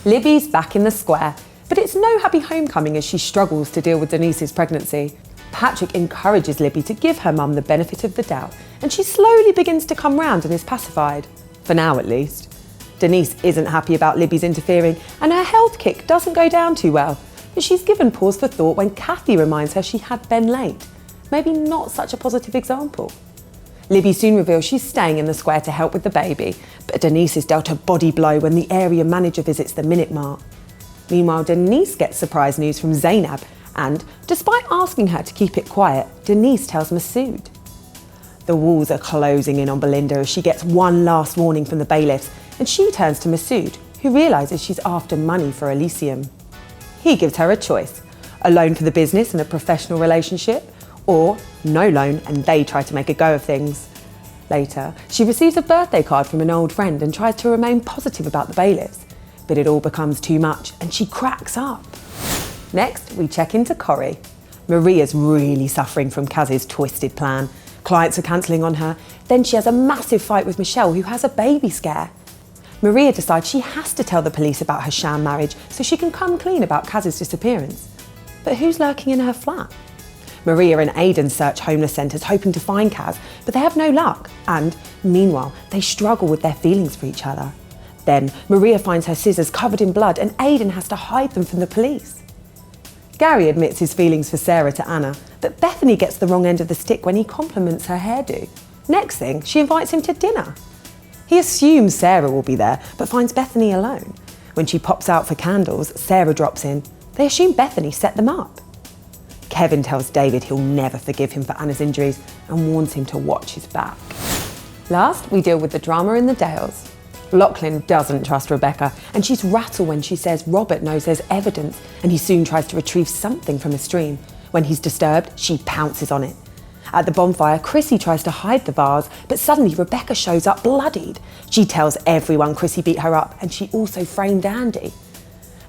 Libby's back in the square, but it's no happy homecoming as she struggles to deal with Denise's pregnancy. Patrick encourages Libby to give her mum the benefit of the doubt, and she slowly begins to come round and is pacified. For now, at least. Denise isn't happy about Libby's interfering, and her health kick doesn't go down too well, but she's given pause for thought when Kathy reminds her she had Ben late. Maybe not such a positive example. Libby soon reveals she's staying in the square to help with the baby, but Denise is dealt a body blow when the area manager visits the Minute Mart. Meanwhile, Denise gets surprise news from Zainab, and despite asking her to keep it quiet, Denise tells Masood. The walls are closing in on Belinda as she gets one last warning from the bailiffs, and she turns to Masood, who realises she's after money for Elysium. He gives her a choice: a loan for the business and a professional relationship, or no loan and they try to make a go of things. Later, she receives a birthday card from an old friend and tries to remain positive about the bailiffs, but it all becomes too much and she cracks up. Next, we check into Corrie. Maria's really suffering from Kaz's twisted plan. Clients are cancelling on her. Then she has a massive fight with Michelle, who has a baby scare. Maria decides she has to tell the police about her sham marriage so she can come clean about Kaz's disappearance. But who's lurking in her flat? Maria and Aidan search homeless centres hoping to find Kaz, but they have no luck. And, meanwhile, they struggle with their feelings for each other. Then, Maria finds her scissors covered in blood and Aidan has to hide them from the police. Gary admits his feelings for Sarah to Anna, but Bethany gets the wrong end of the stick when he compliments her hairdo. Next thing, she invites him to dinner. He assumes Sarah will be there, but finds Bethany alone. When she pops out for candles, Sarah drops in. They assume Bethany set them up. Kevin tells David he'll never forgive him for Anna's injuries and warns him to watch his back. Last, we deal with the drama in the Dales. Lachlan doesn't trust Rebecca, and she's rattled when she says Robert knows there's evidence, and he soon tries to retrieve something from a stream. When he's disturbed, she pounces on it. At the bonfire, Chrissy tries to hide the vase, but suddenly Rebecca shows up bloodied. She tells everyone Chrissy beat her up, and she also framed Andy.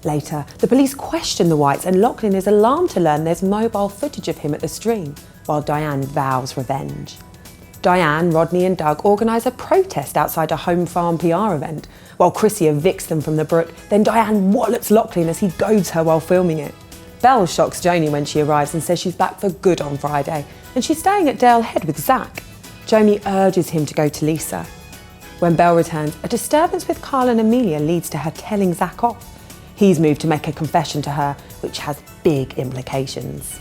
Later, the police question the Whites, and Lachlan is alarmed to learn there's mobile footage of him at the stream, while Diane vows revenge. Diane, Rodney and Doug organise a protest outside a home farm PR event, while Chrissy evicts them from the brook. Then Diane wallops Lachlan as he goads her while filming it. Belle shocks Joni when she arrives and says she's back for good on Friday, and she's staying at Dale Head with Zach. Joni urges him to go to Lisa. When Belle returns, a disturbance with Carl and Amelia leads to her telling Zach off. He's moved to make a confession to her, which has big implications.